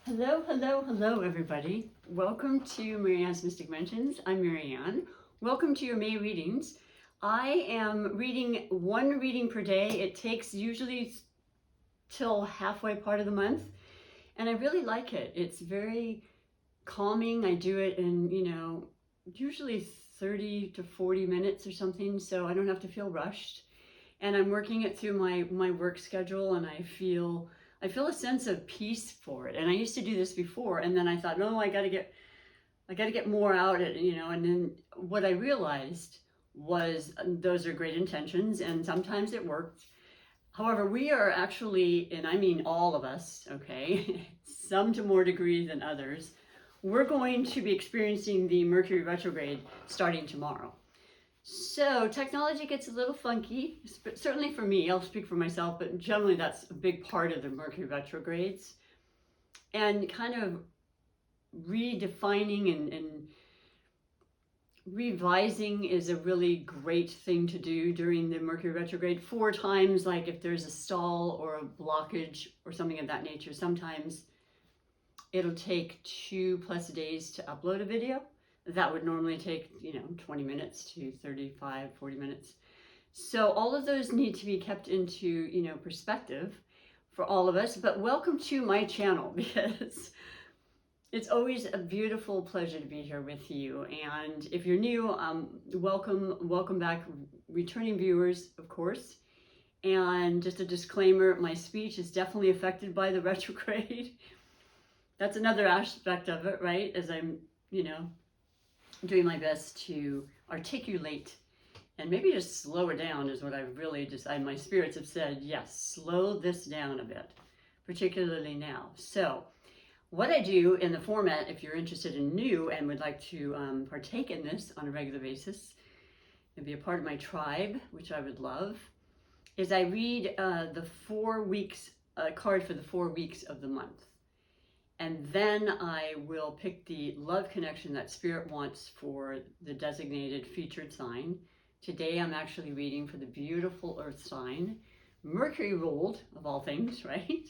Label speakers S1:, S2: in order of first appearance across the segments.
S1: Hello, hello, hello, everybody. Welcome to Marianne's Mystic Mentions. I'm Marianne. Welcome to your May readings. I am reading one reading per day. It takes usually till halfway part of the month, and I really like it. It's very calming. I do it in, usually 30 to 40 minutes or something, so I don't have to feel rushed. And I'm working it through my work schedule, and I feel a sense of peace for it. And I used to do this before, and then I thought, no, I got to get more out of it, And then what I realized was those are great intentions, and sometimes it worked. However, we are actually, and I mean all of us, okay, some to more degree than others, we're going to be experiencing the Mercury retrograde starting tomorrow. So technology gets a little funky, certainly for me. I'll speak for myself, but generally that's a big part of the Mercury retrogrades. And kind of redefining and revising is a really great thing to do during the Mercury retrograde. 4 times, like if there's a stall or a blockage or something of that nature, sometimes it'll take 2+ days to upload a video. That would normally take, 20 minutes to 35, 40 minutes. So all of those need to be kept into, perspective for all of us. But welcome to my channel, because it's always a beautiful pleasure to be here with you. And if you're new, welcome back, returning viewers, of course. And just a disclaimer, my speech is definitely affected by the retrograde. That's another aspect of it, right? As I'm, doing my best to articulate and maybe just slow it down is what I've really decided. My spirits have said, yes, slow this down a bit, particularly now. So what I do in the format, if you're interested in new and would like to partake in this on a regular basis and be a part of my tribe, which I would love, is I read the 4 weeks, card for the 4 weeks of the month. And then I will pick the love connection that Spirit wants for the designated featured sign. Today I'm actually reading for the beautiful Earth sign, Mercury ruled, of all things, right?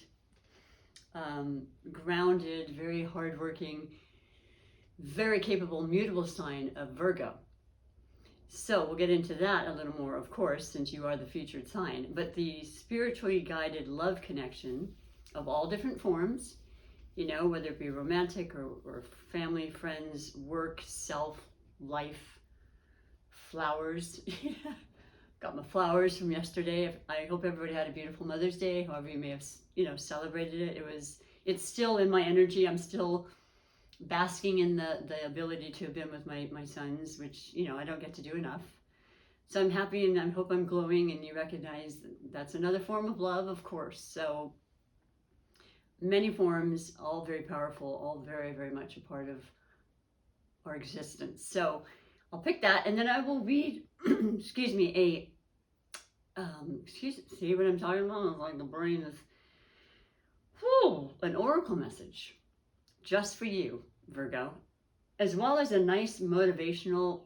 S1: Grounded, very hardworking, very capable, mutable sign of Virgo. So we'll get into that a little more, of course, since you are the featured sign. But the spiritually guided love connection of all different forms, whether it be romantic or family, friends, work, self, life, flowers. Got my flowers from yesterday. I hope everybody had a beautiful Mother's Day, however you may have, celebrated it. It's still in my energy. I'm still basking in the ability to have been with my sons, which, I don't get to do enough. So I'm happy, and I hope I'm glowing, and you recognize that's another form of love, of course. So many forms, all very powerful, all very, very much a part of our existence. So I'll pick that, and then I will read, excuse me, see what I'm talking about? It's like the brain is, an oracle message just for you, Virgo, as well as a nice motivational,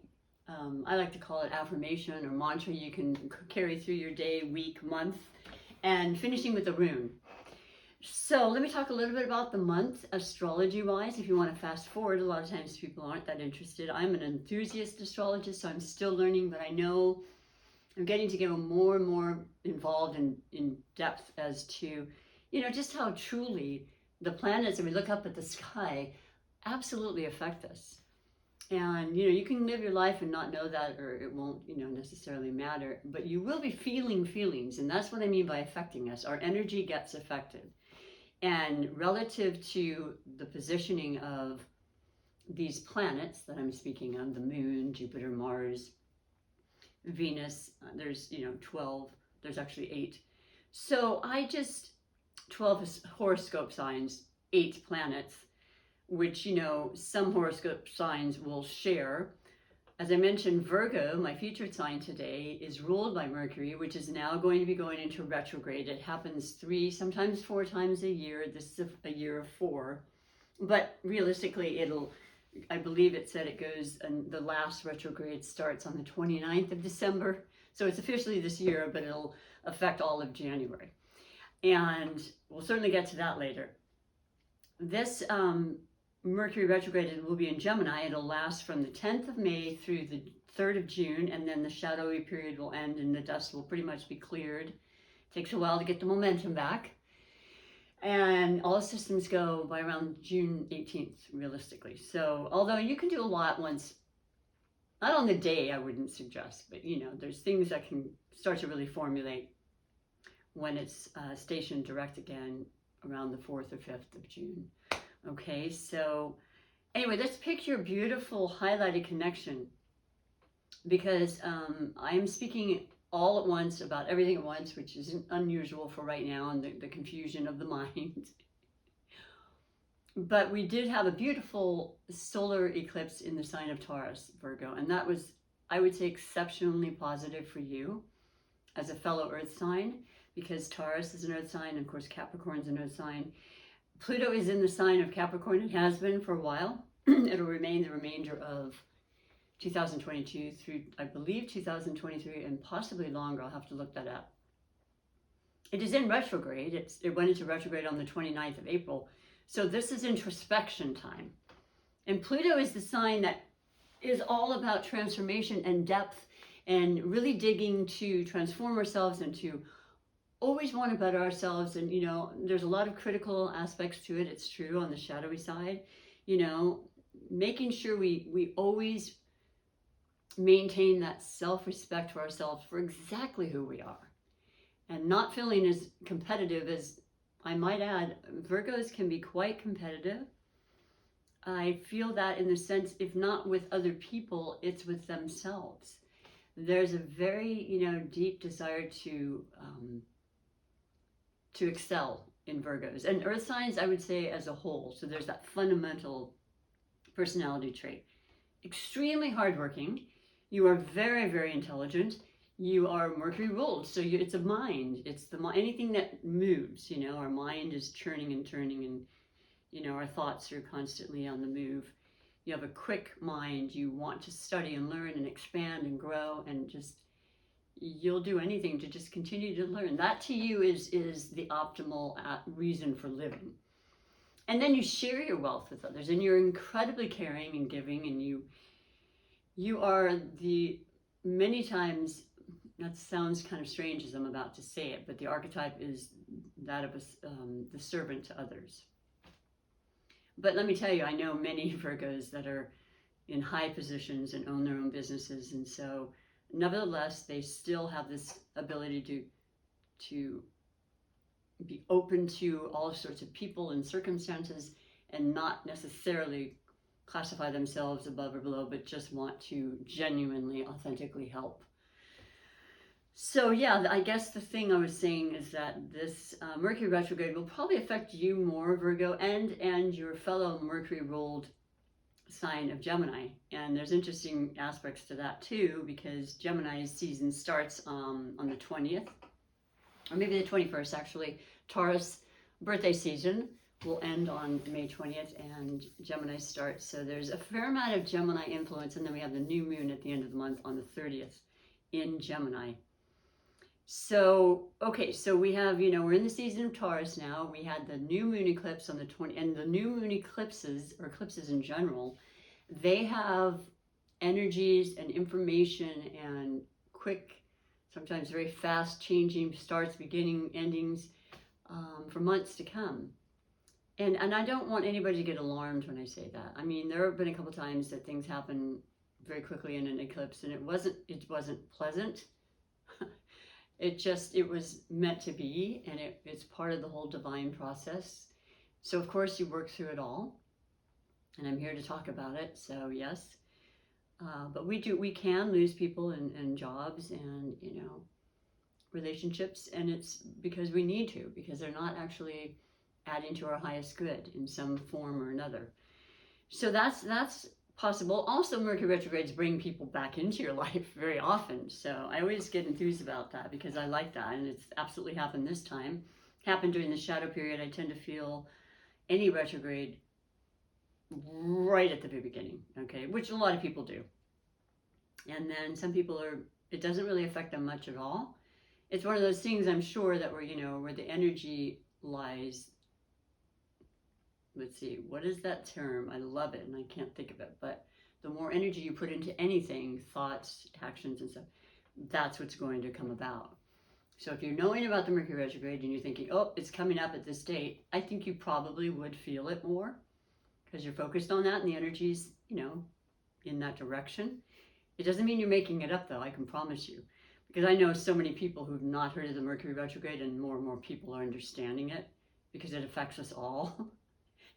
S1: I like to call it affirmation or mantra you can carry through your day, week, month, and finishing with a rune. So let me talk a little bit about the month astrology-wise. If you want to fast forward, a lot of times people aren't that interested. I'm an enthusiast astrologist, so I'm still learning, but I know I'm getting to get more and more involved in depth as to, just how truly the planets, as we look up at the sky, absolutely affect us. And, you can live your life and not know that, or it won't, necessarily matter, but you will be feeling feelings. And that's what I mean by affecting us. Our energy gets affected. And relative to the positioning of these planets that I'm speaking of, the moon, Jupiter, Mars, Venus, there's, 12, there's actually 8. So 12 horoscope signs, 8 planets, which, some horoscope signs will share. As I mentioned, Virgo, my featured sign today, is ruled by Mercury, which is now going to be going into retrograde. It happens 3, sometimes 4 times a year. This is a year of 4. But realistically, I believe it said it goes, and the last retrograde starts on the 29th of December. So it's officially this year, but it'll affect all of January. And we'll certainly get to that later. This Mercury retrograde will be in Gemini. It'll last from the 10th of May through the 3rd of June, and then the shadowy period will end and the dust will pretty much be cleared. Takes a while to get the momentum back. And all systems go by around June 18th, realistically. So, although you can do a lot once, not on the day, I wouldn't suggest, but you know, there's things that can start to really formulate when it's stationed direct again around the 4th or 5th of June. Okay, so anyway, let's pick your beautiful highlighted connection, because I'm speaking all at once about everything at once, which isn't unusual for right now and the confusion of the mind. But we did have a beautiful solar eclipse in the sign of Taurus, Virgo, and that was, I would say, exceptionally positive for you as a fellow earth sign, because Taurus is an earth sign, and of course Capricorn is an earth sign. Pluto is in the sign of Capricorn. It has been for a while. It'll remain the remainder of 2022 through, I believe, 2023, and possibly longer. I'll have to look that up. It is in retrograde. It went into retrograde on the 29th of April. So this is introspection time. And Pluto is the sign that is all about transformation and depth and really digging to transform ourselves and to always want to better ourselves. And, you know, there's a lot of critical aspects to it. It's true on the shadowy side, you know, making sure we always maintain that self-respect for ourselves for exactly who we are, and not feeling as competitive as, I might add, Virgos can be quite competitive. I feel that in the sense, if not with other people, it's with themselves. There's a very, you know, deep desire to excel in Virgos and earth signs, I would say, as a whole. So there's that fundamental personality trait. Extremely hardworking. You are very, very intelligent. You are Mercury ruled, so it's a mind. It's anything that moves. You know, our mind is churning and turning, and you know, our thoughts are constantly on the move. You have a quick mind. You want to study and learn and expand and grow, and just you'll do anything to just continue to learn. That to you is the optimal reason for living. And then you share your wealth with others, and you're incredibly caring and giving, and you are the, many times, that sounds kind of strange as I'm about to say it, but the archetype is that of the servant to others. But let me tell you, I know many Virgos that are in high positions and own their own businesses, and so nevertheless, they still have this ability to be open to all sorts of people and circumstances, and not necessarily classify themselves above or below, but just want to genuinely, authentically help. So yeah, I guess the thing I was saying is that this Mercury retrograde will probably affect you more, Virgo, and your fellow Mercury ruled sign of Gemini. And there's interesting aspects to that too, because Gemini's season starts on the 20th, or maybe the 21st actually. Taurus birthday season will end on May 20th, and Gemini starts. So there's a fair amount of Gemini influence, and then we have the new moon at the end of the month on the 30th in Gemini. So, okay, so we have, you know, we're in the season of Taurus now. We had the new moon eclipse on the 20th, and the new moon eclipses, or eclipses in general, they have energies and information and quick, sometimes very fast changing starts, beginning, endings for months to come. And I don't want anybody to get alarmed when I say that. I mean, there have been a couple times that things happen very quickly in an eclipse, and it wasn't pleasant. It was meant to be, and it's part of the whole divine process. So of course you work through it all, and I'm here to talk about it. So yes, but we can lose people and jobs and, you know, relationships, and it's because we need to, because they're not actually adding to our highest good in some form or another. So that's possible. Also, Mercury retrogrades bring people back into your life very often. So I always get enthused about that, because I like that, and it's absolutely happened this time. Happened during the shadow period. I tend to feel any retrograde right at the very beginning, okay, which a lot of people do. And then some people it doesn't really affect them much at all. It's one of those things, I'm sure, that where the energy lies, let's see, what is that term? I love it and I can't think of it, but the more energy you put into anything, thoughts, actions, and stuff, that's what's going to come about. So if you're knowing about the Mercury retrograde and you're thinking, oh, it's coming up at this date, I think you probably would feel it more because you're focused on that and the energy's, in that direction. It doesn't mean you're making it up though, I can promise you. Because I know so many people who've not heard of the Mercury retrograde, and more people are understanding it because it affects us all.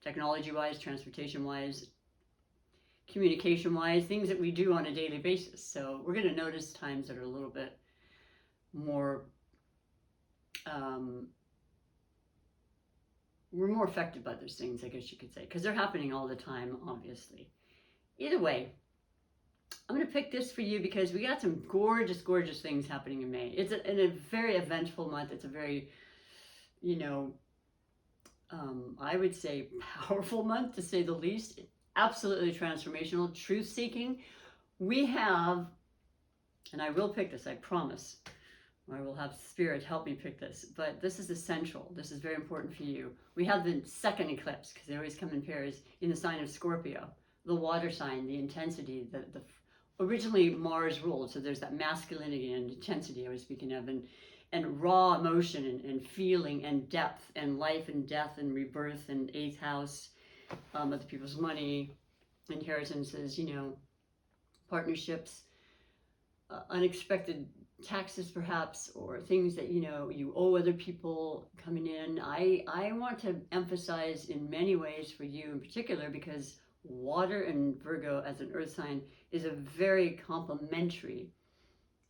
S1: Technology-wise, transportation-wise, communication-wise, things that we do on a daily basis. So we're going to notice times that are a little bit more, we're more affected by those things, I guess you could say, because they're happening all the time, obviously. Either way, I'm going to pick this for you because we got some gorgeous, gorgeous things happening in May. It's a very eventful month. It's a very, I would say powerful month, to say the least. Absolutely transformational, truth-seeking. We have, and I will pick this, I promise. I will have Spirit help me pick this, but this is essential. This is very important for you. We have the second eclipse, because they always come in pairs, in the sign of Scorpio. The water sign, the intensity, the originally Mars ruled, so there's that masculinity and intensity I was speaking of, and raw emotion and feeling and depth and life and death and rebirth and eighth house, other people's money, inheritances, partnerships, unexpected taxes perhaps, or things that you owe other people coming in. I want to emphasize in many ways for you in particular, because water and Virgo as an earth sign is a very complementary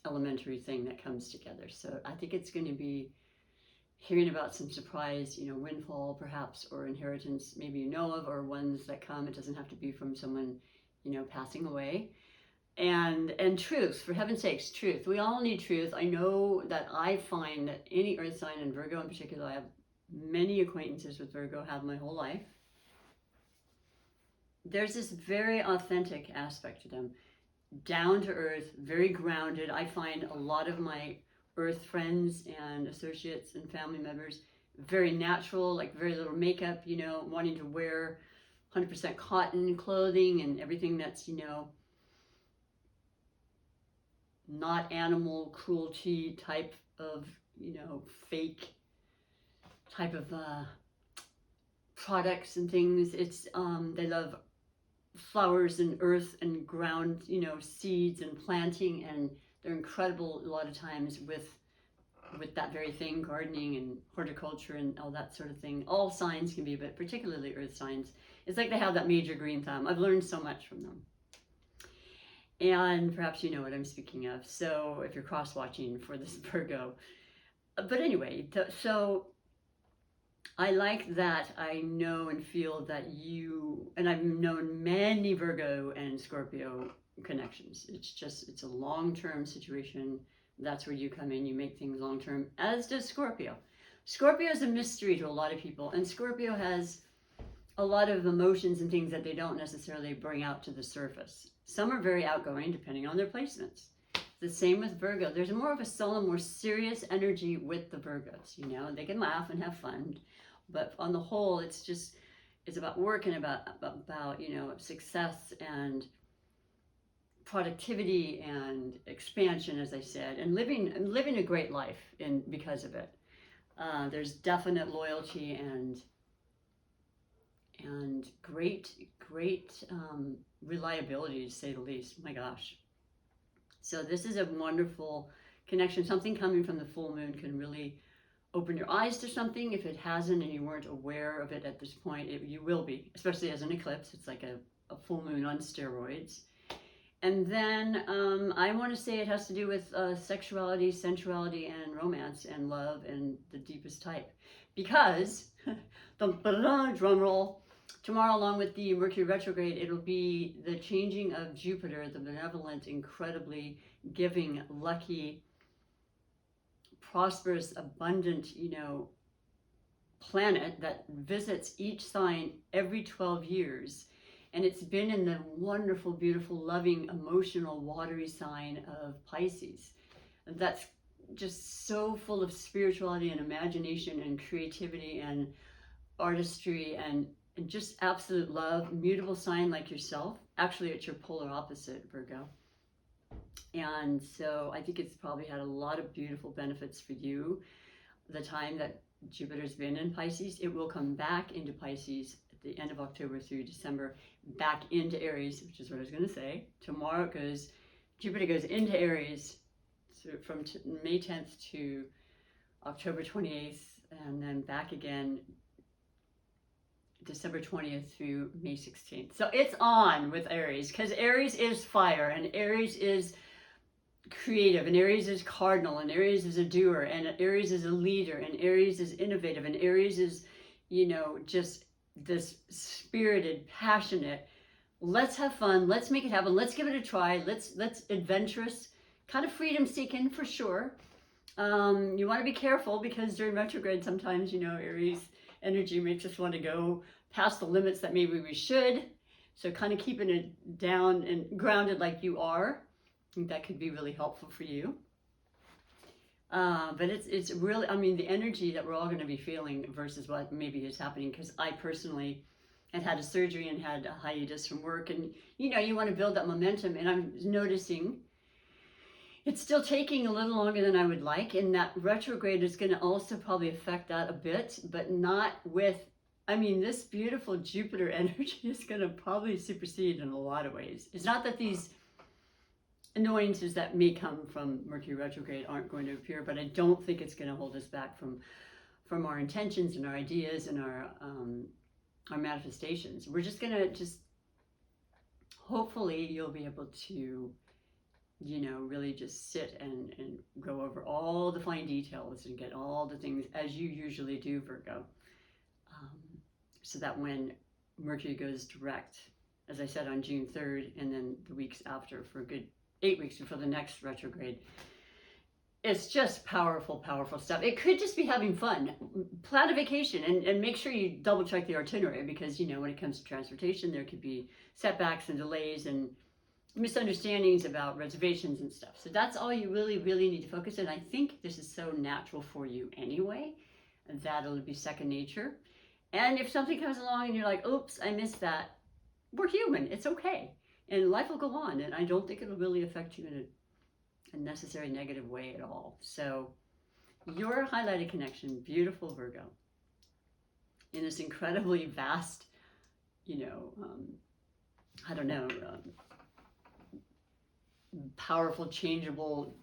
S1: elementary thing that comes together. So I think it's going to be hearing about some surprise, windfall perhaps, or inheritance maybe you know of, or ones that come. It doesn't have to be from someone, passing away. And truth, for heaven's sakes, truth. We all need truth. I know that I find that any earth sign, and Virgo in particular, I have many acquaintances with Virgo, have my whole life. There's this very authentic aspect to them, down to earth, very grounded. I find a lot of my earth friends and associates and family members very natural, like very little makeup, wanting to wear 100% cotton clothing and everything that's, not animal cruelty type of, fake type of products and things. It's they love flowers and earth and ground, seeds and planting, and they're incredible a lot of times with that very thing, gardening and horticulture and all that sort of thing. All signs can be, but particularly earth signs. It's like they have that major green thumb. I've learned so much from them. And perhaps you know what I'm speaking of, so if you're cross-watching for this Virgo. But anyway, so I like that I know and feel that you, and I've known many Virgo and Scorpio connections. It's a long-term situation. That's where you come in, you make things long-term, as does Scorpio. Scorpio is a mystery to a lot of people, and Scorpio has a lot of emotions and things that they don't necessarily bring out to the surface. Some are very outgoing, depending on their placements. The same with Virgo. There's more of a sullen, more serious energy with the Virgos, They can laugh and have fun, but on the whole, it's about work and about success and productivity and expansion, as I said, and living a great life because of it. There's definite loyalty and great reliability, to say the least. My gosh. So this is a wonderful connection. Something coming from the full moon can really open your eyes to something. If it hasn't and you weren't aware of it at this point, you will be, especially as an eclipse. It's like a full moon on steroids. And then I want to say it has to do with sexuality, sensuality, and romance, and love, and the deepest type. Because, drum roll, tomorrow, along with the Mercury retrograde, it'll be the changing of Jupiter, the benevolent, incredibly giving, lucky, prosperous, abundant, planet that visits each sign every 12 years. And it's been in the wonderful, beautiful, loving, emotional, watery sign of Pisces. That's just so full of spirituality and imagination and creativity and artistry and and just absolute love, mutable sign like yourself. Actually, it's your polar opposite, Virgo. And so I think it's probably had a lot of beautiful benefits for you. The time that Jupiter's been in Pisces, it will come back into Pisces at the end of October through December, back into Aries, which is what I was going to say. Tomorrow Jupiter goes into Aries, so from May 10th to October 28th, and then back again December 20th through May 16th. So it's on with Aries, because Aries is fire, and Aries is creative, and Aries is cardinal, and Aries is a doer, and Aries is a leader, and Aries is innovative, and Aries is, you know, just this spirited, passionate, let's have fun, let's make it happen, let's give it a try, let's adventurous, kind of freedom seeking for sure. You want to be careful, because during retrograde sometimes, you know, Aries energy makes us want to go past the limits that maybe we should. So kind of keeping it down and grounded like you are, I think that could be really helpful for you. But it's really, I mean, the energy that we're all going to be feeling versus what maybe is happening, because I personally had a surgery and had a hiatus from work, and you know, you want to build that momentum, and I'm noticing it's still taking a little longer than I would like, and that retrograde is going to also probably affect that a bit, but not with, I mean, this beautiful Jupiter energy is going to probably supersede in a lot of ways. It's not that these annoyances that may come from Mercury retrograde aren't going to appear, but I don't think it's going to hold us back from our intentions and our ideas and our manifestations. We're just going to hopefully you'll be able to, you know, really just sit and go over all the fine details and get all the things as you usually do, Virgo. So that when Mercury goes direct, as I said, on June 3rd, and then the weeks after for a good 8 weeks before the next retrograde, it's just powerful, powerful stuff. It could just be having fun. Plan a vacation and make sure you double check the itinerary, because, you know, when it comes to transportation, there could be setbacks and delays and misunderstandings about reservations and stuff. So that's all you really, really need to focus on. I think this is so natural for you anyway, that it'll be second nature. And if something comes along and you're like, oops, I missed that, we're human. It's okay. And life will go on. And I don't think it'll really affect you in a necessary negative way at all. So your highlighted connection, beautiful Virgo, in this incredibly vast, you know, I don't know, powerful, changeable,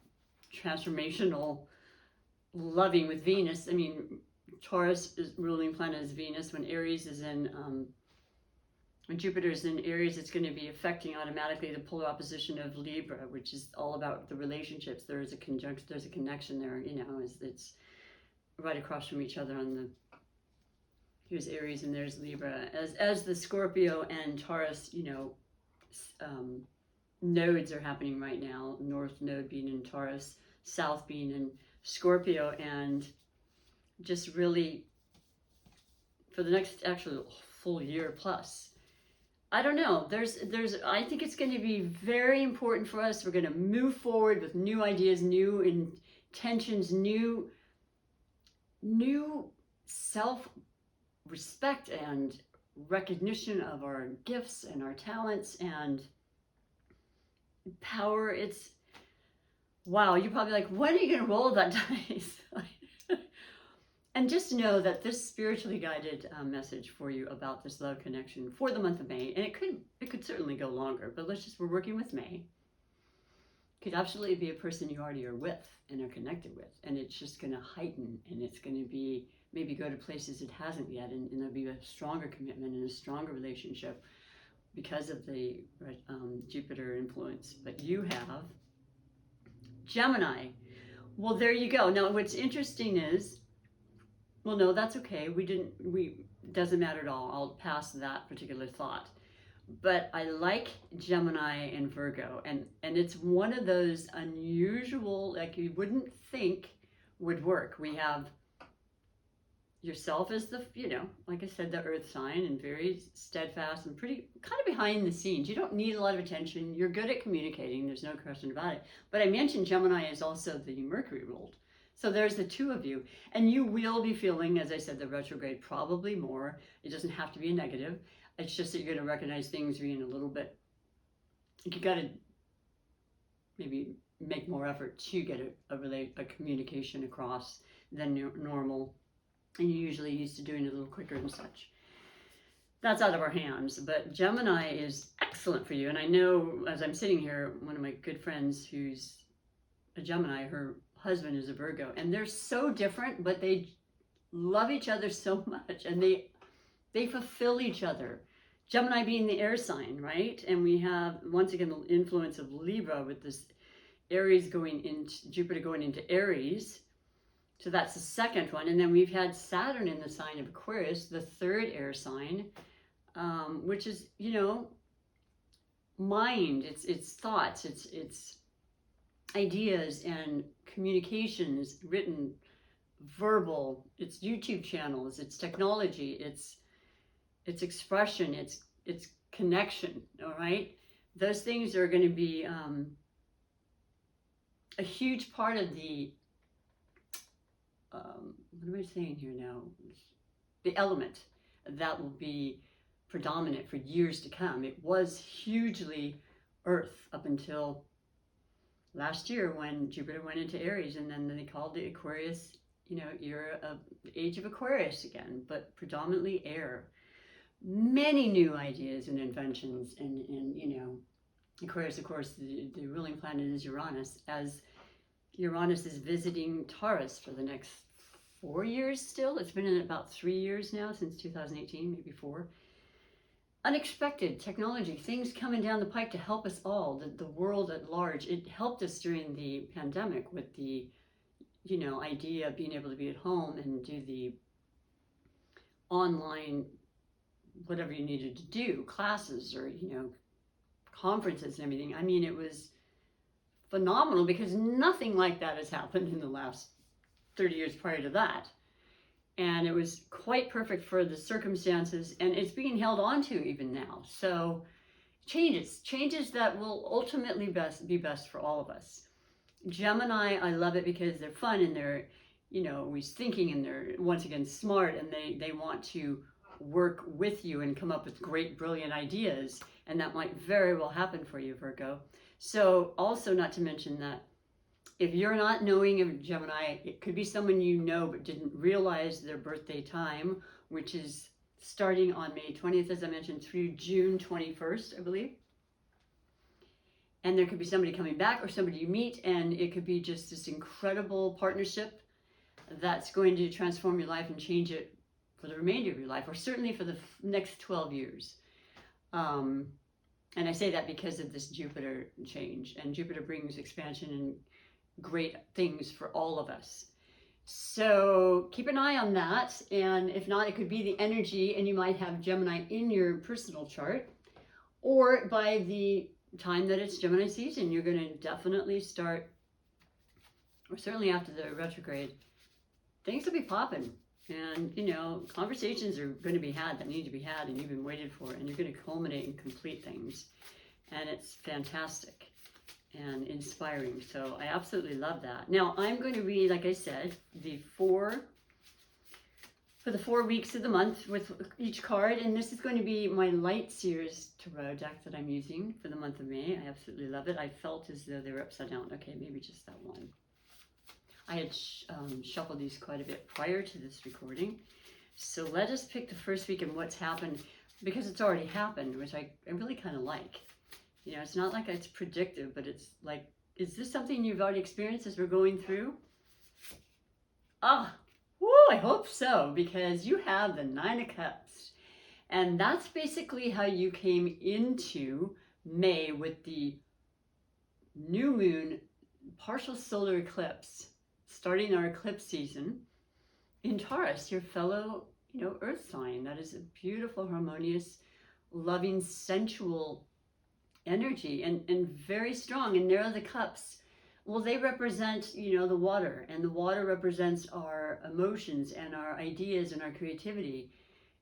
S1: transformational, loving with Venus. I mean, Taurus is ruling planet is Venus. When Aries is in, when Jupiter is in Aries, it's going to be affecting automatically the polar opposition of Libra, which is all about the relationships. There is a conjunction, there's a connection there, you know, it's right across from each other on the, here's Aries and there's Libra. As the Scorpio and Taurus, you know, nodes are happening right now, North node being in Taurus, South being in Scorpio, and just really for the next actually full year plus, I don't know, I think it's going to be very important for us. We're going to move forward with new ideas, new intentions, new self-respect and recognition of our gifts and our talents and power. It's, wow, you're probably like, when are you going to roll that dice? And just know that this spiritually guided message for you about this love connection for the month of May, and it could certainly go longer, but we're working with May. Could absolutely be a person you already are with and are connected with, and it's just going to heighten, and it's going to be maybe go to places it hasn't yet, and there'll be a stronger commitment and a stronger relationship because of the Jupiter influence. But you have Gemini. Well, there you go. Now, what's interesting is, well, no, that's okay. Doesn't matter at all. I'll pass that particular thought. But I like Gemini and Virgo, and it's one of those unusual, like you wouldn't think would work. We have yourself as the, you know, like I said, the earth sign, and very steadfast and pretty kind of behind the scenes. You don't need a lot of attention. You're good at communicating. There's no question about it. But I mentioned Gemini is also the Mercury ruled. So there's the two of you. And you will be feeling, as I said, the retrograde probably more. It doesn't have to be a negative. It's just that you're going to recognize things being a little bit, you got to maybe make more effort to get a communication across than normal. And you're usually used to doing it a little quicker and such. That's out of our hands. But Gemini is excellent for you. And I know as I'm sitting here, one of my good friends who's a Gemini, her husband is a Virgo, and they're so different, but they love each other so much, and they fulfill each other. Gemini being the air sign, right? And we have, once again, the influence of Libra with this Aries going into, Jupiter going into Aries. So that's the second one. And then we've had Saturn in the sign of Aquarius, the third air sign, which is, you know, mind, it's thoughts, it's ideas and communications, written, verbal, it's YouTube channels, it's technology, it's expression, it's connection, all right? Those things are going to be a huge part of the, what am I saying here now? The element that will be predominant for years to come. It was hugely Earth up until last year when Jupiter went into Aries, and then they called the Aquarius, you know, era of the age of Aquarius again, but predominantly air. Many new ideas and inventions, and you know, Aquarius, of course, the ruling planet is Uranus, as Uranus is visiting Taurus for the next 4 years still. It's been in about 3 years now, since 2018, maybe 4. Unexpected technology, things coming down the pike to help us all, the world at large. It helped us during the pandemic with the, you know, idea of being able to be at home and do the online, whatever you needed to do, classes or, you know, conferences and everything. I mean, it was phenomenal because nothing like that has happened in the last 30 years prior to that. And it was quite perfect for the circumstances, and it's being held on to even now. So changes that will ultimately be best for all of us. Gemini, I love it because they're fun and they're, you know, always thinking, and they're, once again, smart, and they want to work with you and come up with great, brilliant ideas. And that might very well happen for you, Virgo. So also, not to mention that if you're not knowing of Gemini, it could be someone you know but didn't realize their birthday time, which is starting on May 20th, as I mentioned, through June 21st, I believe. And there could be somebody coming back or somebody you meet, and it could be just this incredible partnership that's going to transform your life and change it for the remainder of your life, or certainly for the next 12 years. And I say that because of this Jupiter change, and Jupiter brings expansion and great things for all of us. So keep an eye on that, and if not, it could be the energy, and you might have Gemini in your personal chart, or by the time that it's Gemini season, you're going to definitely start, or certainly after the retrograde, things will be popping, and you know, conversations are going to be had that need to be had, and you've been waiting for it, and you're going to culminate and complete things, and it's fantastic and inspiring. So I absolutely love that. Now I'm going to read, like I said, for the 4 weeks of the month with each card, and this is going to be my Light Seers Tarot deck that I'm using for the month of May. I absolutely love it. I felt as though they were upside down. Okay, maybe just that one. I had shuffled these quite a bit prior to this recording. So let us pick the first week and what's happened, because it's already happened, which I really kind of like. You know, it's not like it's predictive, but it's like, is this something you've already experienced as we're going through? I hope so, because you have the 9 of Cups. And that's basically how you came into May with the new moon partial solar eclipse, starting our eclipse season in Taurus, your fellow, you know, earth sign. That is a beautiful, harmonious, loving, sensual energy, and very strong. And there are the cups. Well, they represent, you know, the water, and the water represents our emotions and our ideas and our creativity.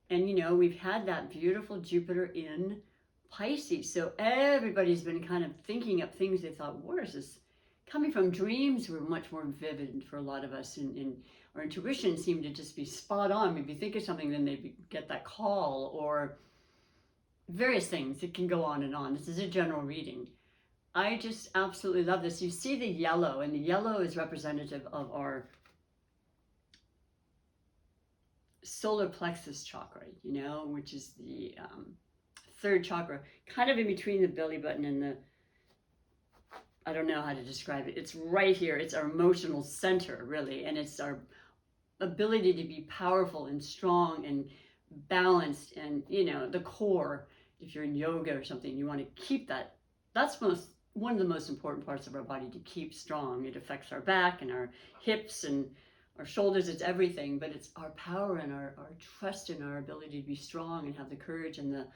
S1: And, you know, we've had that beautiful Jupiter in Pisces. So everybody's been kind of thinking up things they thought, where is this coming from dreams were much more vivid for a lot of us, and our intuition seemed to just be spot on. We'd be thinking something, then they'd get that call, or various things. It can go on and on. This is a general reading. I just absolutely love this. You see the yellow, and the yellow is representative of our solar plexus chakra, you know, which is the third chakra, kind of in between the belly button and the, I don't know how to describe it. It's right here. It's our emotional center, really. And it's our ability to be powerful and strong and balanced, and, you know, the core. If you're in yoga or something, you want to keep that. That's one of the most important parts of our body, to keep strong. It affects our back and our hips and our shoulders. It's everything, but it's our power and our trust in our ability to be strong and have the courage and the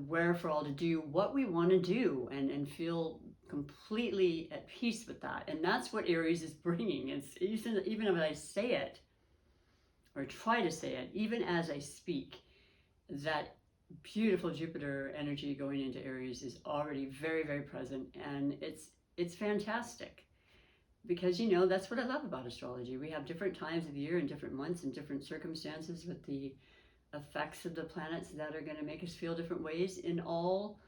S1: wherewithal to do what we want to do, and feel completely at peace with that. And that's what Aries is bringing. It's even if I say it or try to say it, even as I speak, that beautiful Jupiter energy going into Aries is already very, very present, and it's fantastic, because, you know, that's what I love about astrology. We have different times of the year and different months and different circumstances with the effects of the planets that are going to make us feel different ways, in all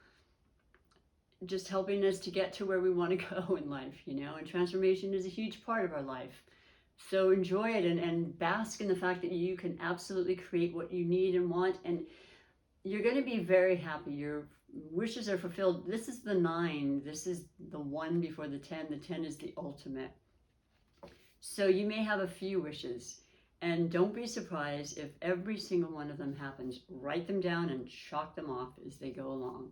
S1: just helping us to get to where we want to go in life, you know. And transformation is a huge part of our life. So enjoy it, and bask in the fact that you can absolutely create what you need and want, and you're going to be very happy. Your wishes are fulfilled. This is the 9. This is the 1 before the 10. The 10 is the ultimate. So you may have a few wishes, and don't be surprised if every single one of them happens. Write them down and chalk them off as they go along.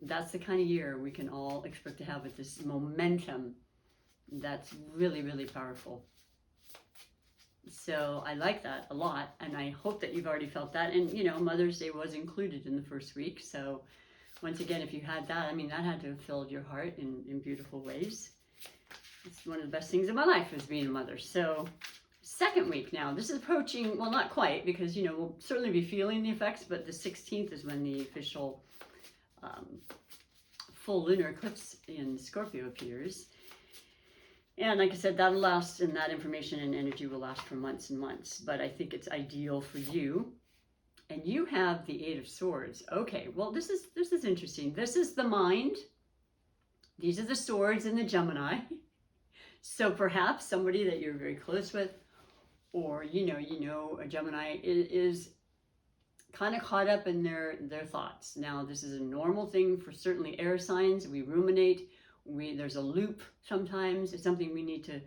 S1: That's the kind of year we can all expect to have, with this momentum that's really, really powerful. So I like that a lot, and I hope that you've already felt that. And, you know, Mother's Day was included in the first week. So once again, if you had that, I mean, that had to have filled your heart in beautiful ways. It's one of the best things in my life, is being a mother. So second week now, this is approaching, well, not quite, because, you know, we'll certainly be feeling the effects, but the 16th is when the official full lunar eclipse in Scorpio appears. And like I said, that'll last, and that information and energy will last for months and months. But I think it's ideal for you. And you have the 8 of Swords. Okay, well, this is interesting. This is the mind. These are the swords in the Gemini. So perhaps somebody that you're very close with, or you know a Gemini is kind of caught up in their thoughts. Now, this is a normal thing for certainly air signs. We ruminate. There's a loop sometimes. It's something we need to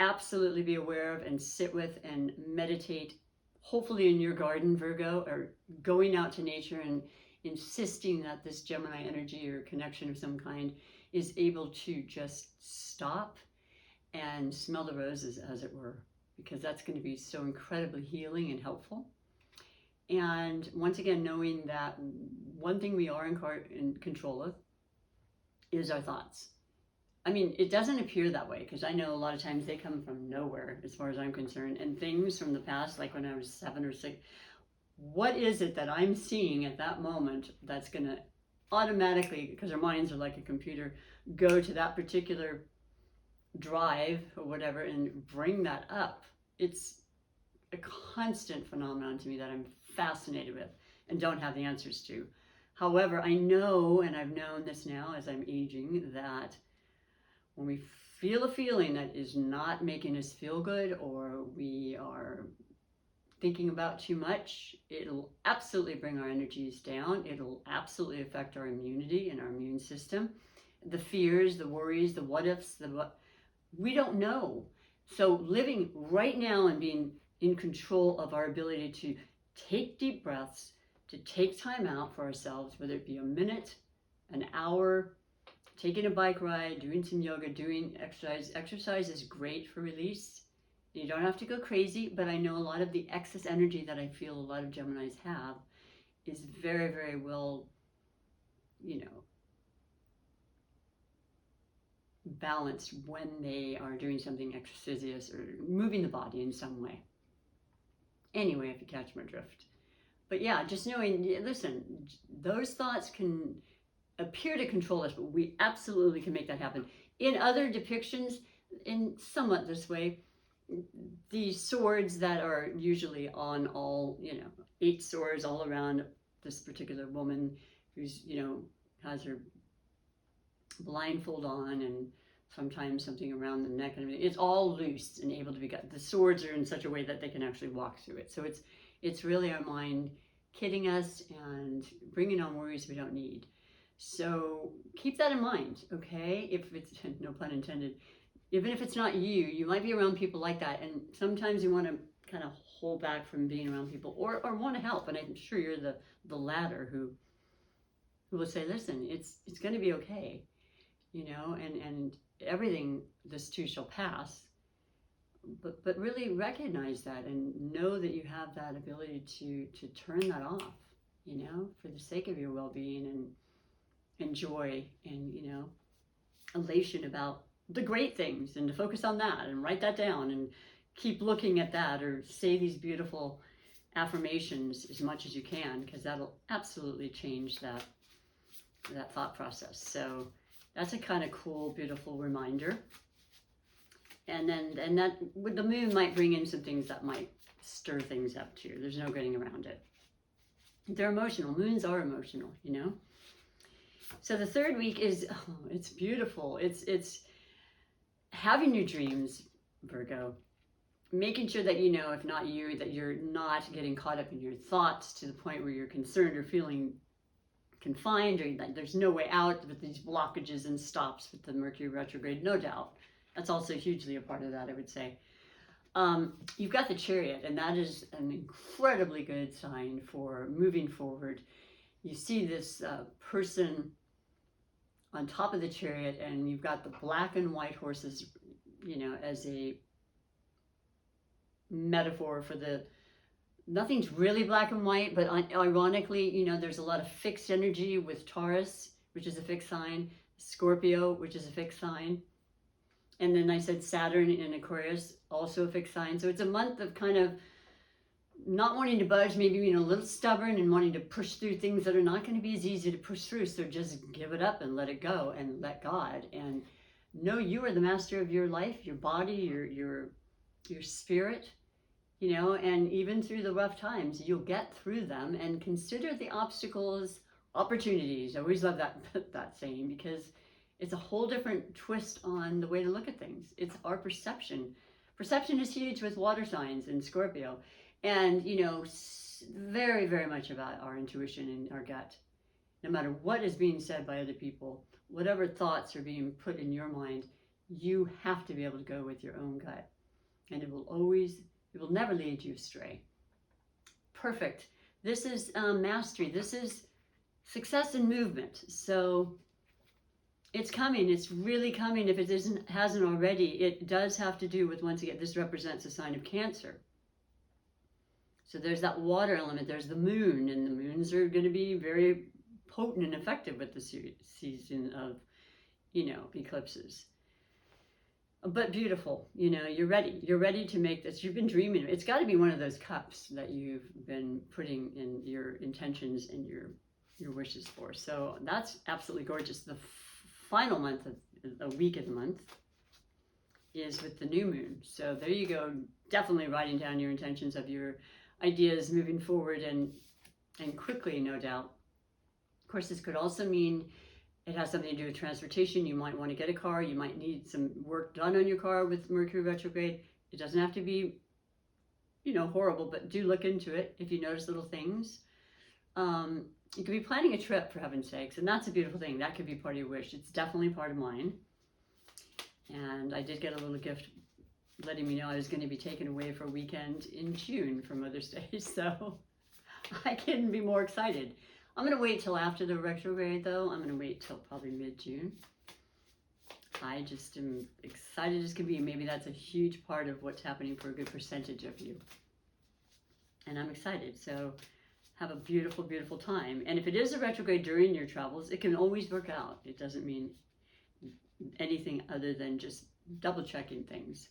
S1: absolutely be aware of and sit with and meditate, hopefully in your garden, Virgo, or going out to nature and insisting that this Gemini energy or connection of some kind is able to just stop and smell the roses, as it were, because that's going to be so incredibly healing and helpful. And once again, knowing that one thing we are in control of is our thoughts. I mean, it doesn't appear that way, because I know a lot of times they come from nowhere, as far as I'm concerned, and things from the past, like when I was 7 or 6. What is it that I'm seeing at that moment that's going to automatically, because our minds are like a computer, go to that particular drive or whatever and bring that up? It's a constant phenomenon to me that I'm fascinated with and don't have the answers to. However, I know, and I've known this now as I'm aging, that when we feel a feeling that is not making us feel good, or we are thinking about too much, it'll absolutely bring our energies down. It'll absolutely affect our immunity and our immune system. The fears, the worries, the what ifs, we don't know. So living right now and being in control of our ability to take deep breaths, to take time out for ourselves, whether it be a minute, an hour, taking a bike ride, doing some yoga, doing exercise. Exercise is great for release. You don't have to go crazy, but I know a lot of the excess energy that I feel a lot of Geminis have is very, very well, balanced when they are doing something exercise or moving the body in some way. Anyway, if you catch my drift. But yeah, just knowing, listen, those thoughts can appear to control us, but we absolutely can make that happen. In other depictions, in somewhat this way, these swords that are usually on all, 8 swords all around this particular woman who's, has her blindfold on and sometimes something around the neck and everything. It's all loose and able to be got. The swords are in such a way that they can actually walk through it. So it's really our mind kidding us and bringing on worries we don't need. So keep that in mind, okay? If it's, no pun intended, even if it's not you, you might be around people like that. And sometimes you want to kind of hold back from being around people or want to help. And I'm sure you're the latter who will say, listen, it's going to be okay, and everything, this too shall pass. But really recognize that and know that you have that ability to turn that off, for the sake of your well-being and joy and, elation about the great things, and to focus on that and write that down and keep looking at that, or say these beautiful affirmations as much as you can, because that'll absolutely change that thought process. So that's a kind of cool, beautiful reminder. And that with the moon might bring in some things that might stir things up too. There's no getting around it. They're emotional. Moons are emotional, So the third week is, it's beautiful. It's having your dreams, Virgo. Making sure that if not you, that you're not getting caught up in your thoughts to the point where you're concerned or feeling confined, or like there's no way out with these blockages and stops with the Mercury retrograde, no doubt. That's also hugely a part of that, I would say. You've got the Chariot, and that is an incredibly good sign for moving forward. You see this person on top of the Chariot, and you've got the black and white horses, as a metaphor for nothing's really black and white, but ironically, there's a lot of fixed energy with Taurus, which is a fixed sign, Scorpio, which is a fixed sign. And then I said Saturn in Aquarius, also a fixed sign. So it's a month of kind of not wanting to budge, maybe being a little stubborn and wanting to push through things that are not going to be as easy to push through. So just give it up and let it go and let God. And know you are the master of your life, your body, your spirit, and even through the rough times, you'll get through them, and consider the obstacles opportunities. I always love that saying, because it's a whole different twist on the way to look at things. It's our perception. Perception is huge with water signs in Scorpio. And, very, very much about our intuition and our gut. No matter what is being said by other people, whatever thoughts are being put in your mind, you have to be able to go with your own gut. And it will never lead you astray. Perfect. This is mastery. This is success and movement. So it's coming. It's really coming. If it hasn't already, it does have to do with, once again, this represents a sign of Cancer. So there's that water element. There's the moon, and the moons are going to be very potent and effective with the season of, eclipses. But beautiful, you're ready. You're ready to make this. You've been dreaming. It's got to be one of those cups that you've been putting in your intentions and your wishes for. So that's absolutely gorgeous. The final month of the week of the month is with the new moon. So there you go. Definitely writing down your intentions of your ideas moving forward and quickly, no doubt. Of course, this could also mean it has something to do with transportation. You might want to get a car. You might need some work done on your car with Mercury retrograde. It doesn't have to be, horrible, but do look into it if you notice little things. You could be planning a trip, for heaven's sakes, and that's a beautiful thing. That could be part of your wish. It's definitely part of mine. And I did get a little gift letting me know I was going to be taken away for a weekend in June for Mother's Day, so I couldn't be more excited. I'm going to wait till after the retrograde, though. I'm going to wait till probably mid-June. I just am excited as can be. Maybe that's a huge part of what's happening for a good percentage of you. And I'm excited. So have a beautiful, beautiful time. And if it is a retrograde during your travels, it can always work out. It doesn't mean anything other than just double checking things.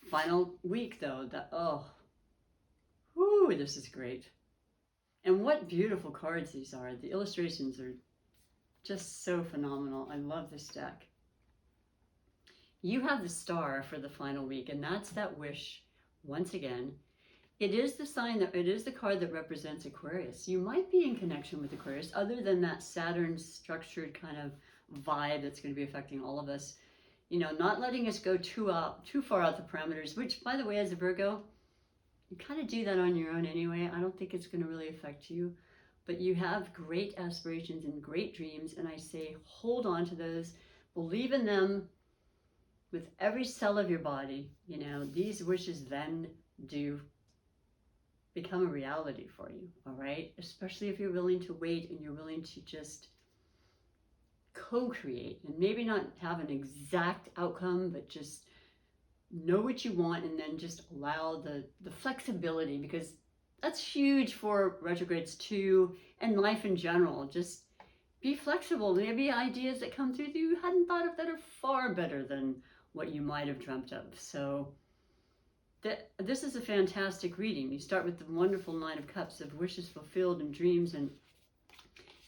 S1: Final week, though. This is great. And what beautiful cards these are. The illustrations are Just so phenomenal. I love this deck. You have the star for the final week, and that's that wish once again. It is the sign that it is the card that represents Aquarius. You might be in connection with Aquarius, other than that Saturn structured kind of vibe that's going to be affecting all of us. You know, not letting us go too far out the parameters, which, by the way, as a Virgo, you kind of do that on your own anyway. I don't think it's going to really affect you, but you have great aspirations and great dreams, and I say hold on to those, believe in them with every cell of your body. You know, these wishes then do become a reality for you, all right? Especially if you're willing to wait and you're willing to just co-create and maybe not have an exact outcome, but just know what you want and then just allow the flexibility, because that's huge for retrogrades too, and life in general. Just be flexible. Maybe ideas that come through that you hadn't thought of that are far better than what you might have dreamt of. So this is a fantastic reading. You start with the wonderful Nine of Cups of wishes fulfilled and dreams. And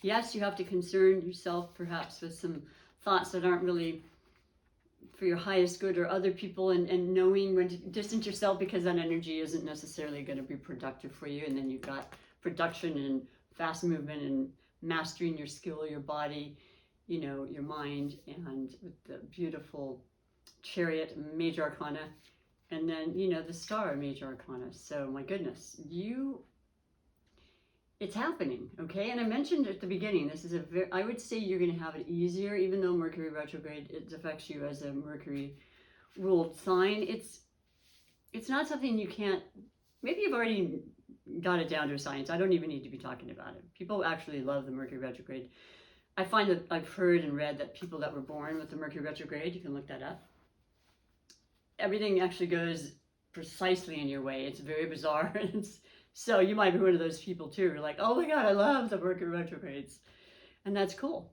S1: yes, you have to concern yourself perhaps with some thoughts that aren't really for your highest good or other people, and knowing when to distance yourself, because that energy isn't necessarily going to be productive for you. And then you've got production and fast movement and mastering your skill, your body, you know, your mind, and with the beautiful Chariot, Major Arcana. And then, you know, the Star, Major Arcana. So, my goodness, it's happening, okay? And I mentioned at the beginning, this is I would say you're going to have it easier, even though Mercury retrograde, it affects you as a Mercury ruled sign. It's not something you can't, maybe you've already got it down to a science. I don't even need to be talking about it. People actually love the Mercury retrograde. I find that I've heard and read that people that were born with the Mercury retrograde, you can look that up, everything actually goes precisely in your way. It's very bizarre. So you might be one of those people too. You're like, oh my God, I love the Mercury retrogrades. And that's cool.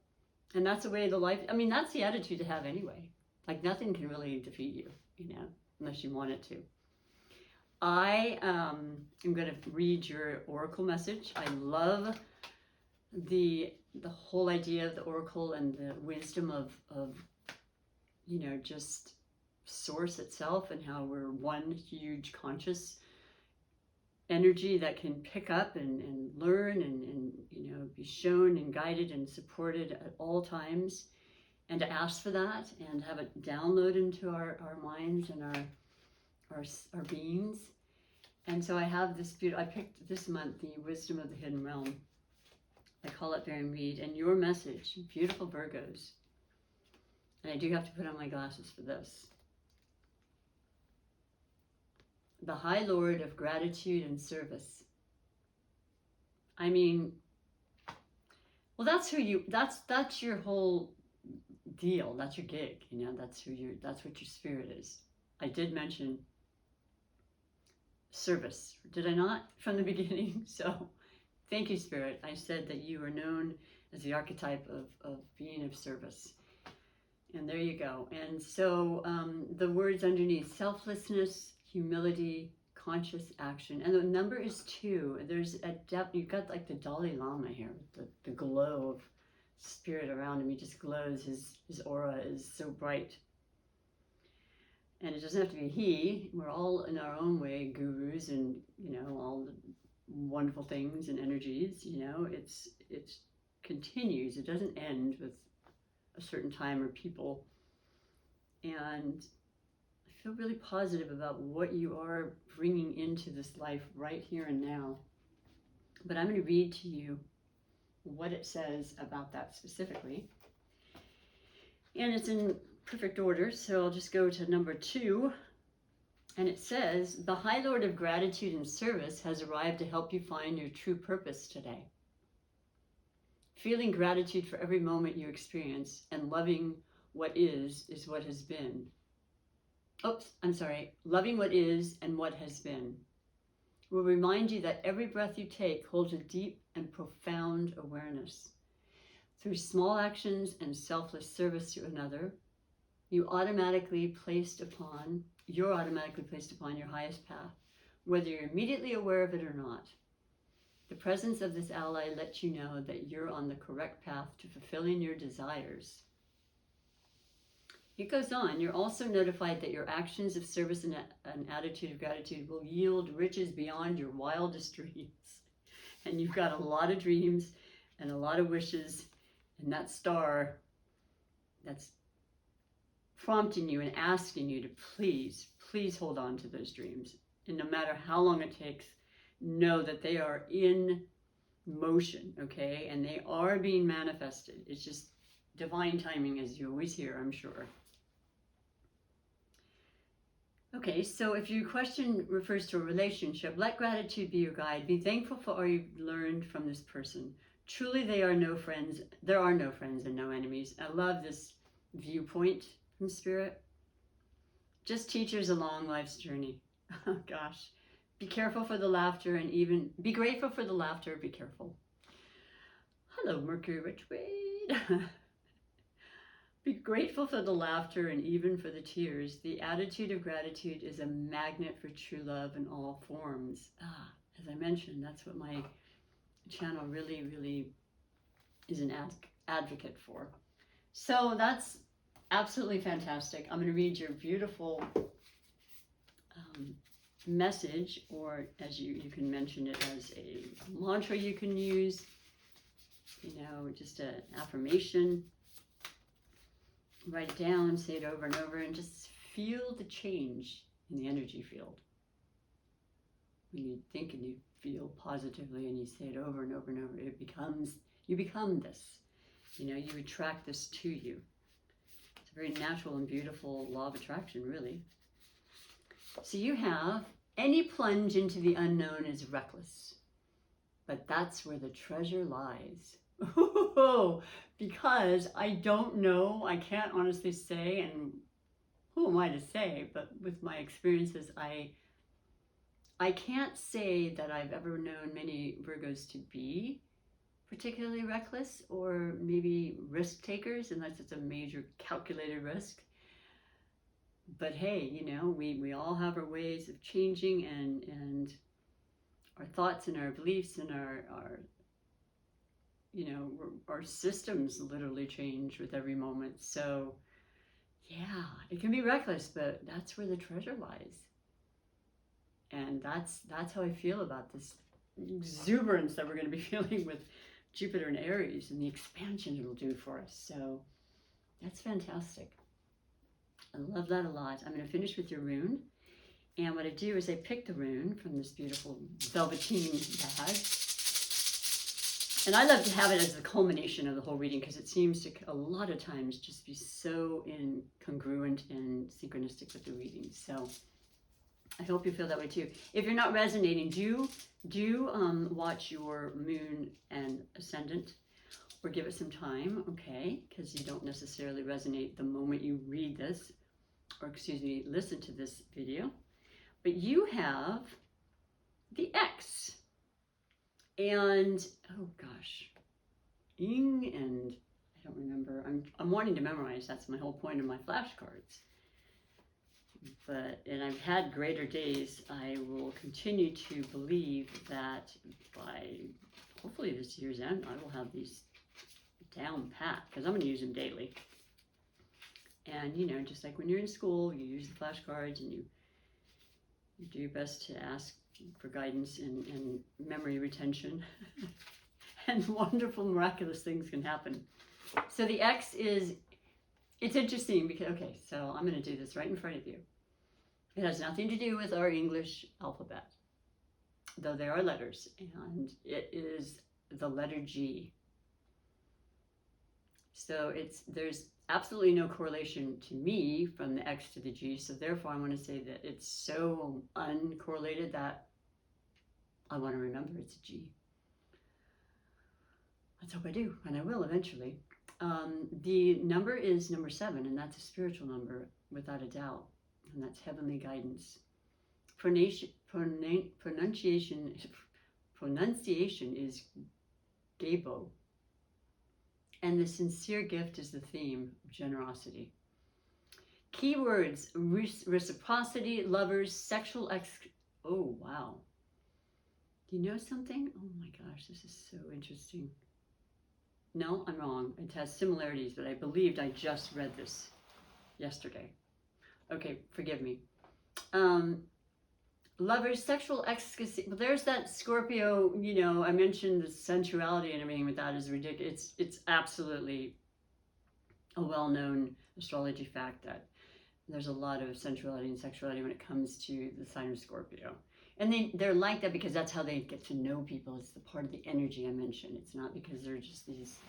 S1: And that's the way the life, I mean, that's the attitude to have anyway. Like nothing can really defeat you, you know, unless you want it to. I am going to read your oracle message. I love the whole idea of the oracle and the wisdom of you know, just source itself, and how we're one huge conscious energy that can pick up and learn and you know, be shown and guided and supported at all times, and to ask for that and have it download into our minds and our beings. And so I have this I picked this month the Wisdom of the Hidden Realm. I call it Baron Reed, and your message, beautiful Virgos. And I do have to put on my glasses for this. The High Lord of Gratitude and Service. I mean, well, that's your whole deal. That's your gig, you know, that's what your spirit is. I did mention service, did I not, from the beginning? So thank you, Spirit. I said that you are known as the archetype of being of service. And there you go. And so the words underneath: selflessness, humility, conscious action. And the number is 2. There's a depth. You've got like the Dalai Lama here, the glow of spirit around him. He just glows. His aura is so bright. And it doesn't have to be he. We're all in our own way gurus, and you know, all the wonderful things and energies. You know, it continues. It doesn't end with a certain time or people. And I feel really positive about what you are bringing into this life right here and now. But I'm going to read to you what it says about that specifically. And it's in perfect order, so I'll just go to number 2. And it says, the High Lord of Gratitude and Service has arrived to help you find your true purpose today. Feeling gratitude for every moment you experience and loving what is what has been. Loving what is and what has been will remind you that every breath you take holds a deep and profound awareness. Through small actions and selfless service to another, you're automatically placed upon your highest path, whether you're immediately aware of it or not. The presence of this ally lets you know that you're on the correct path to fulfilling your desires. It goes on, you're also notified that your actions of service and an attitude of gratitude will yield riches beyond your wildest dreams. And you've got a lot of dreams and a lot of wishes, and that star that's prompting you and asking you to please, please hold on to those dreams. And no matter how long it takes, know that they are in motion, okay? And they are being manifested. It's just divine timing, as you always hear, I'm sure. Okay, so if your question refers to a relationship, let gratitude be your guide. Be thankful for all you've learned from this person. Truly, there are no friends and no enemies. I love this viewpoint from Spirit. Just teachers along life's journey. Oh gosh. Be careful for the laughter and even be grateful for the laughter. Be careful. Hello, Mercury retrograde. Be grateful for the laughter and even for the tears. The attitude of gratitude is a magnet for true love in all forms. As I mentioned, that's what my channel really is an advocate for. So that's absolutely fantastic. I'm going to read your beautiful message, or as you can mention it as a mantra you can use, just an affirmation. Write it down, say it over and over, and just feel the change in the energy field. When you think and you feel positively and you say it over and over and over, you become this. You attract this to you. It's a very natural and beautiful law of attraction, really. So you have, any plunge into the unknown is reckless, but that's where the treasure lies. Because I don't know, I can't honestly say, and who am I to say, but with my experiences, I can't say that I've ever known many Virgos to be particularly reckless or maybe risk takers, unless it's a major calculated risk. But hey, we all have our ways of changing, and our thoughts and our beliefs and our systems literally change with every moment. So yeah, it can be reckless, but that's where the treasure lies. And that's how I feel about this exuberance that we're going to be feeling with Jupiter and Aries and the expansion it'll do for us. So that's fantastic. I love that a lot. I'm going to finish with your rune. And what I do is I pick the rune from this beautiful velveteen bag. And I love to have it as the culmination of the whole reading, because it seems to a lot of times just be so congruent and synchronistic with the reading. So I hope you feel that way too. If you're not resonating, do watch your moon and ascendant, or give it some time, okay? Because you don't necessarily resonate the moment you read this, or listen to this video. But you have the X. And, oh gosh, Ing, and I don't remember. I'm wanting to memorize. That's my whole point of my flashcards. And I've had greater days. I will continue to believe that by hopefully this year's end, I will have these down pat, because I'm going to use them daily. And just like when you're in school, you use the flashcards and you do your best to ask for guidance and memory retention. And wonderful, miraculous things can happen. So the X it's interesting because, okay, so I'm going to do this right in front of you. It has nothing to do with our English alphabet, though there are letters, and it is the letter G. So there's absolutely no correlation to me from the X to the G, so therefore I want to say that it's so uncorrelated that I want to remember it's a G. Let's hope I do, and I will eventually. The number is number 7, and that's a spiritual number without a doubt, and that's heavenly guidance. Pronunciation is Gebo. And the sincere gift is the theme of generosity. Keywords: reciprocity, lovers, sexual oh wow. You know something? Oh my gosh, this is so interesting. No, I'm wrong. It has similarities, but I believed I just read this yesterday. Okay, forgive me. Lovers, sexual ecstasy. Well, there's that Scorpio, you know, I mentioned the sensuality and everything with that is ridiculous. It's absolutely a well-known astrology fact that there's a lot of sensuality and sexuality when it comes to the sign of Scorpio. And they're like that because that's how they get to know people. It's the part of the energy I mentioned. It's not because they're just these,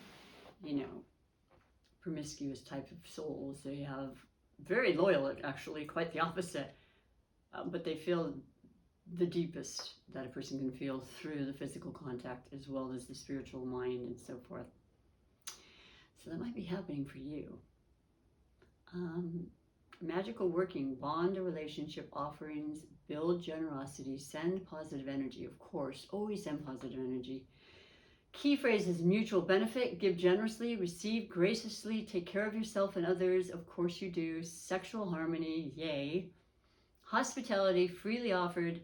S1: you know, promiscuous type of souls. They have very loyal, actually, quite the opposite. But they feel the deepest that a person can feel through the physical contact as well as the spiritual mind and so forth. So that might be happening for you. Magical working, bond or relationship offerings, build generosity, send positive energy. Of course, always send positive energy. Key phrases: mutual benefit, give generously, receive graciously, take care of yourself and others. Of course you do. Sexual harmony, yay. Hospitality, freely offered.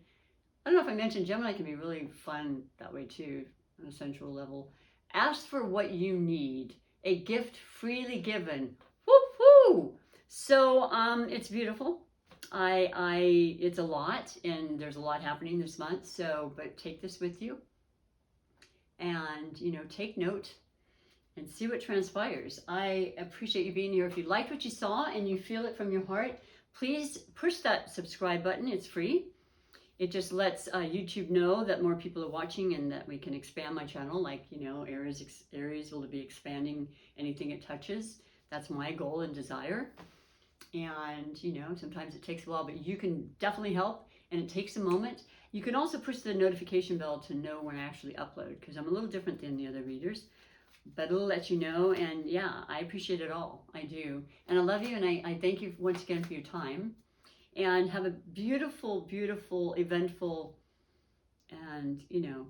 S1: I don't know if I mentioned Gemini can be really fun that way too, on a sensual level. Ask for what you need. A gift freely given. Woo-hoo! So it's beautiful. It's a lot, and there's a lot happening this month. So, but take this with you, and you know, take note and see what transpires. I appreciate you being here. If you liked what you saw and you feel it from your heart, please push that subscribe button. It's free. It just lets YouTube know that more people are watching and that we can expand my channel. Like, you know, Aries will be expanding anything it touches. That's my goal and desire. And, you know, sometimes it takes a while, but you can definitely help, and it takes a moment. You can also push the notification bell to know when I actually upload, because I'm a little different than the other readers. But it'll let you know, and yeah, I appreciate it all. I do. And I love you, and I thank you once again for your time. And have a beautiful, beautiful, eventful, and, you know,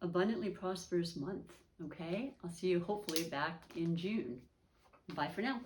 S1: abundantly prosperous month, okay? I'll see you hopefully back in June. Bye for now.